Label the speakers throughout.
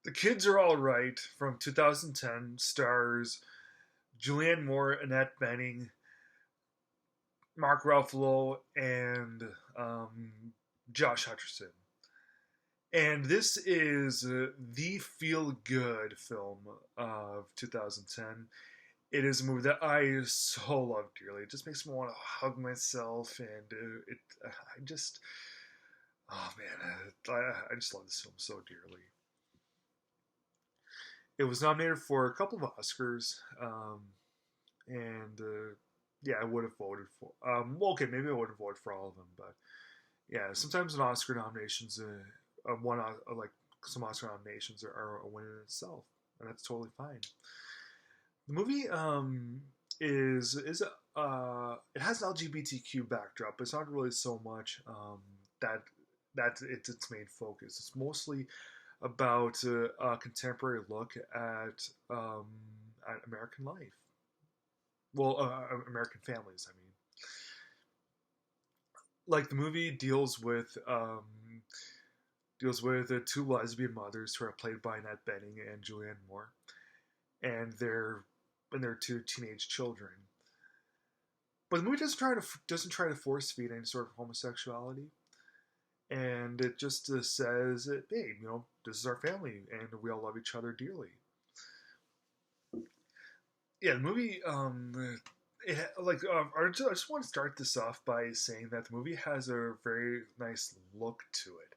Speaker 1: The Kids Are All Right from 2010 stars Julianne Moore, Annette Bening, Mark Ruffalo, and Josh Hutcherson. And this is the feel good film of 2010. It is a movie that I so love dearly. It just makes me want to hug myself, and I just, oh man, I just love this film so dearly. It was nominated for a couple of Oscars, and yeah, I would have voted for. Well, okay, maybe I would have voted for all of them, but yeah, sometimes an Oscar nominations, like some Oscar nominations are a win in itself, and that's totally fine. The movie is it has an LGBTQ backdrop, but it's not really so much that it's its main focus. It's mostly about a contemporary look at American life. Well, American families. I mean, like the movie deals with two lesbian mothers who are played by Annette Bening and Julianne Moore, and their two teenage children. But the movie doesn't try to force feed any sort of homosexuality, and it just says, "Hey, this is our family, and we all love each other dearly." Yeah, the movie. I just want to start this off by saying that the movie has a very nice look to it.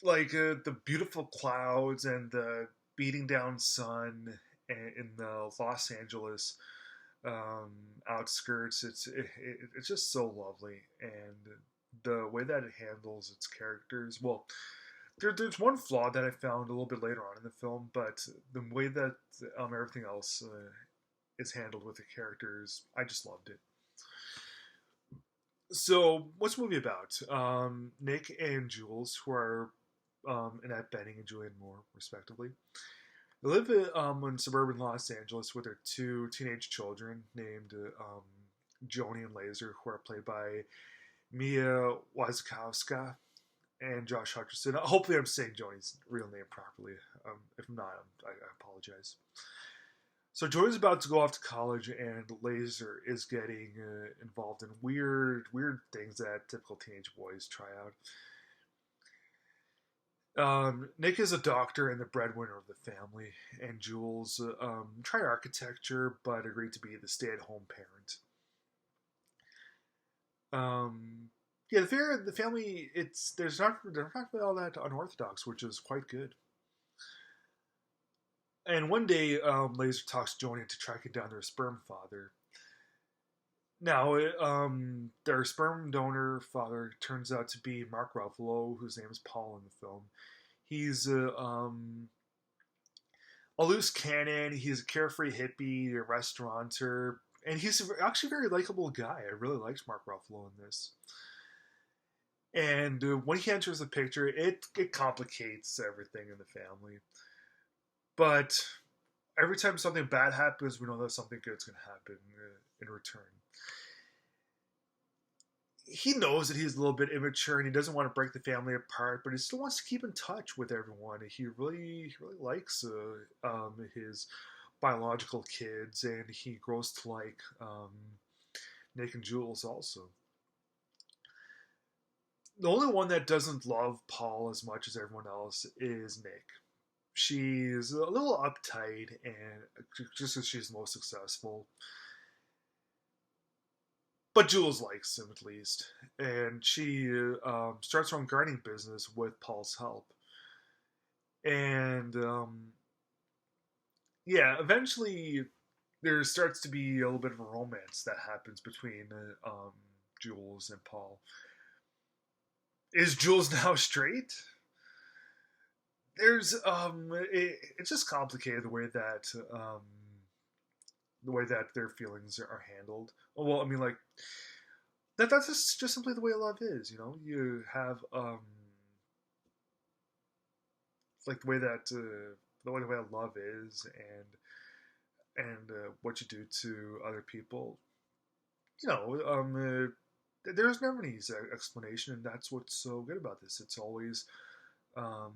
Speaker 1: Like the beautiful clouds and the beating down sun in the Los Angeles outskirts. It's just so lovely, and the way that it handles its characters. Well, there's one flaw that I found a little bit later on in the film, but the way that everything else is handled with the characters, I just loved it. So, what's the movie about? Nick and Jules, who are Annette Bening and Julianne Moore, respectively, they live in suburban Los Angeles with their two teenage children named Joni and Laser, who are played by Mia Wasikowska and Josh Hutcherson. Hopefully, I'm saying Joni's real name properly. If not, I apologize. So Joni's about to go off to college, and Laser is getting involved in weird things that typical teenage boys try out. Nick is a doctor and the breadwinner of the family, and Jules tried architecture but agreed to be the stay-at-home parent. Yeah, the family they're not really all that unorthodox, which is quite good. And one day, Laser talks Joni into tracking down their sperm father. Now, their sperm donor father turns out to be Mark Ruffalo, whose name is Paul in the film. He's a loose cannon. He's a carefree hippie, a restaurateur, and he's actually a very likable guy. I really liked Mark Ruffalo in this. And when he enters the picture, it complicates everything in the family. But every time something bad happens, we know that something good's going to happen in return. He knows that he's a little bit immature and he doesn't want to break the family apart, but he still wants to keep in touch with everyone. He really likes his biological kids, and he grows to like Nick and Jules also. The only one that doesn't love Paul as much as everyone else is Nick. She's a little uptight, and just because she's the most successful, but Jules likes him at least, and she starts her own gardening business with Paul's help. And yeah, eventually there starts to be a little bit of a romance that happens between Jules and Paul. Is Jules now straight? It's just complicated the way that their feelings are handled. Well, I mean, like that's just simply the way love is. You have like the way that love is, and what you do to other people. There's never an easy explanation, and that's what's so good about this. It's always um,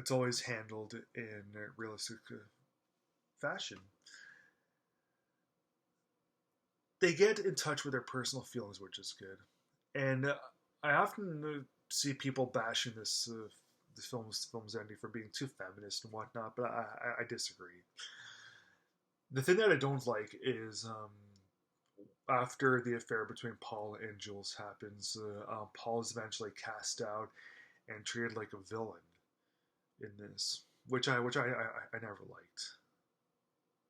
Speaker 1: it's always handled in a realistic fashion. They get in touch with their personal feelings, which is good. And I often see people bashing this film's ending for being too feminist and whatnot, but I disagree. The thing that I don't like is after the affair between Paul and Jules happens, Paul is eventually cast out and treated like a villain in this, which I never liked.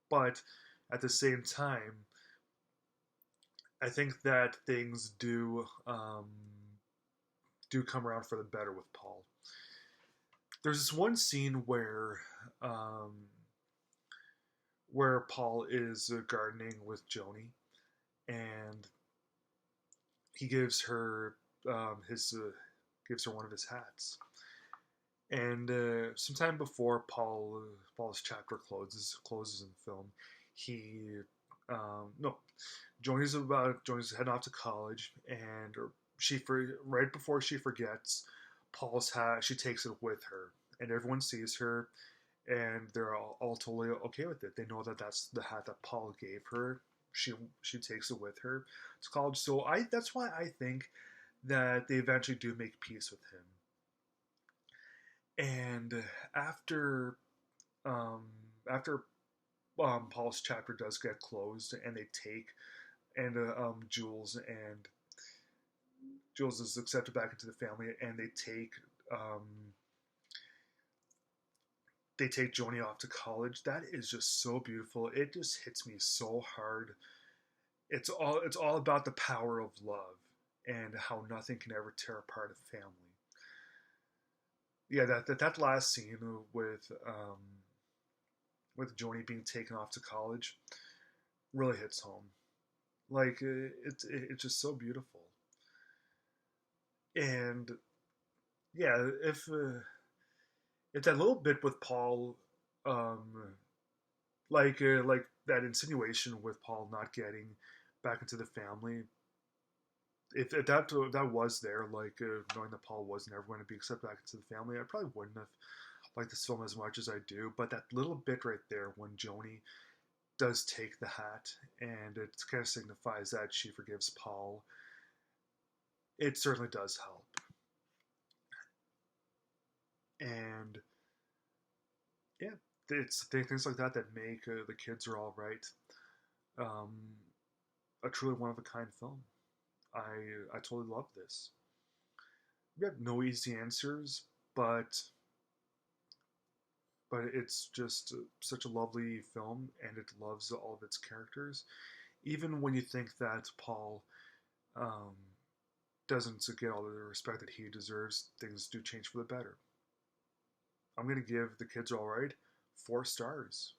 Speaker 1: But at the same time, I think that things do come around for the better with Paul. There's this one scene um, where Paul is gardening with Joni, and he his gives her one of his hats. And sometime before Paul's chapter closes in the film, he no, Joni's heading off to college, and right before she forgets Paul's hat, she takes it with her, and everyone sees her, and they're all totally okay with it. They know that that's the hat that Paul gave her. She takes it with her to college. So I that's why I think that they eventually do make peace with him. And after um, after Paul's chapter does get closed, and they take and Jules is accepted back into the family, and um, they take Joni off to college. That is just so beautiful. It just hits me so hard. It's all about the power of love and how nothing can ever tear apart a family. Yeah, that last scene with Joni being taken off to college really hits home. Like it's just so beautiful. And yeah, if that little bit with Paul, um, like that insinuation with Paul not getting back into the family, if that was there, like knowing that Paul was never going to be accepted back into the family, I probably wouldn't have liked this film as much as I do. But that little bit right there when Joni does take the hat and it kind of signifies that she forgives Paul, it certainly does help. And yeah, it's things like that that make the kids are all right um, a truly one of a kind film. I totally love this. We have no easy answers, but it's just such a lovely film, and it loves all of its characters. Even when you think that Paul um, doesn't get all the respect that he deserves, things do change for the better. I'm gonna give The Kids Are Alright 4 stars.